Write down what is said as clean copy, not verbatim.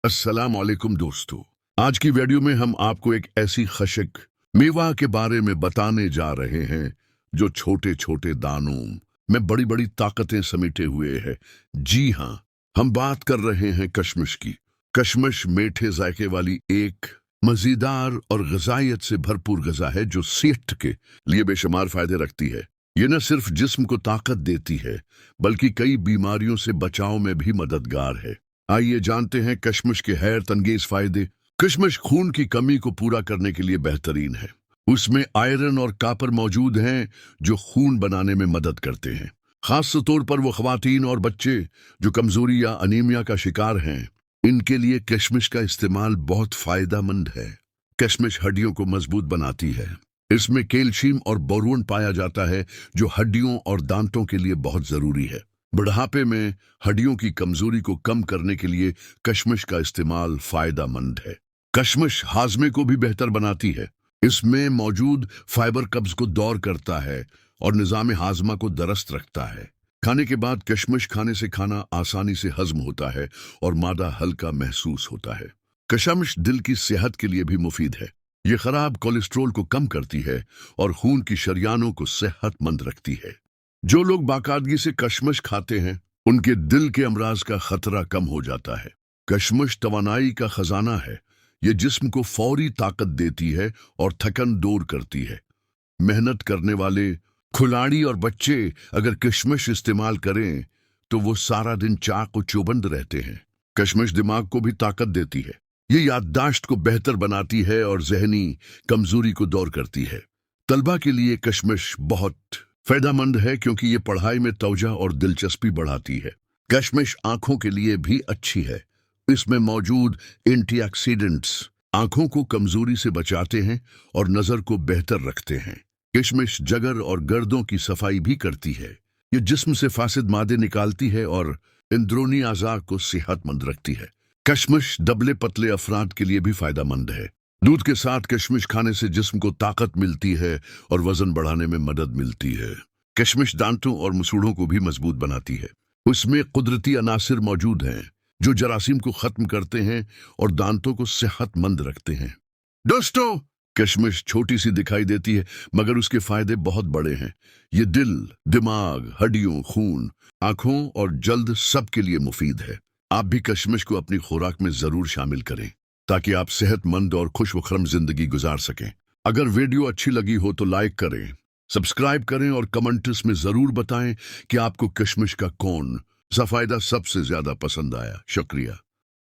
अस्सलाम वालेकुम दोस्तों। आज की वीडियो में हम आपको एक ऐसी खशक मेवा के बारे में बताने जा रहे हैं जो छोटे छोटे दानों में बड़ी बड़ी ताकतें समेटे हुए है। जी हाँ, हम बात कर रहे हैं कशमिश की। कशमिश मीठे जायके वाली एक मजेदार और ग़िज़ाइयत से भरपूर ग़िज़ा है जो सेहत के लिए बेशुमार फायदे रखती है। ये न सिर्फ जिस्म को ताकत देती है बल्कि कई बीमारियों से बचाव में भी मददगार है। आइए जानते हैं कशमिश के हैरत अंगेज फायदे। कशमिश खून की कमी को पूरा करने के लिए बेहतरीन है। उसमें आयरन और कॉपर मौजूद हैं जो खून बनाने में मदद करते हैं। खास तौर पर वो ख्वातीन और बच्चे जो कमजोरी या अनीमिया का शिकार हैं, इनके लिए कशमिश का इस्तेमाल बहुत फायदेमंद है। कशमिश हड्डियों को मजबूत बनाती है। इसमें कैल्शियम और बोरोन पाया जाता है जो हड्डियों और दांतों के लिए बहुत जरूरी है। बुढ़ापे में हड्डियों की कमजोरी को कम करने के लिए कशमिश का इस्तेमाल फायदेमंद है। कशमिश हाजमे को भी बेहतर बनाती है। इसमें मौजूद फाइबर कब्ज को दूर करता है और निजाम हाजमा को दुरुस्त रखता है। खाने के बाद कशमिश खाने से खाना आसानी से हजम होता है और मादा हल्का महसूस होता है। कशमिश दिल की सेहत के लिए भी मुफीद है। ये खराब कोलेस्ट्रॉल को कम करती है और खून की शरियानों को सेहतमंद रखती है। जो लोग बाकायदगी से कशमिश खाते हैं उनके दिल के अमराज का खतरा कम हो जाता है। कशमिश तवानाई का खजाना है। ये जिस्म को फौरी ताकत देती है और थकन दूर करती है। मेहनत करने वाले खिलाड़ी और बच्चे अगर कशमिश इस्तेमाल करें तो वो सारा दिन चाक और चौबंद रहते हैं। कशमिश दिमाग को भी ताकत देती है। ये याददाश्त को बेहतर बनाती है और जहनी कमजोरी को दूर करती है। तलबा के लिए कशमिश बहुत फायदेमंद है क्योंकि ये पढ़ाई में तवज्जो और दिलचस्पी बढ़ाती है। कशमिश आंखों के लिए भी अच्छी है। इसमें मौजूद एंटीऑक्सीडेंट्स आंखों को कमजोरी से बचाते हैं और नजर को बेहतर रखते हैं। कशमिश जगर और गर्दों की सफाई भी करती है। ये जिस्म से फासिद मादे निकालती है और अंदरूनी आज़ा को सेहतमंद रखती है। कशमिश दबले पतले अफराद के लिए भी फायदेमंद है। दूध के साथ कशमिश खाने से जिस्म को ताकत मिलती है और वजन बढ़ाने में मदद मिलती है। कशमिश दांतों और मसूड़ों को भी मजबूत बनाती है। उसमें कुदरती अनासिर मौजूद हैं जो जरासीम को खत्म करते हैं और दांतों को सेहतमंद रखते हैं। दोस्तों, कशमिश छोटी सी दिखाई देती है मगर उसके फायदे बहुत बड़े हैं। ये दिल, दिमाग, हड्डियों, खून, आंखों और जल्द सब के लिए मुफीद है। आप भी कशमिश को अपनी खुराक में जरूर शामिल करें ताकि आप सेहतमंद और खुश व खरम जिंदगी गुजार सकें। अगर वीडियो अच्छी लगी हो तो लाइक करें, सब्सक्राइब करें और कमेंट्स में जरूर बताएं कि आपको कशमिश का कौन सा फायदा सबसे ज्यादा पसंद आया। शुक्रिया।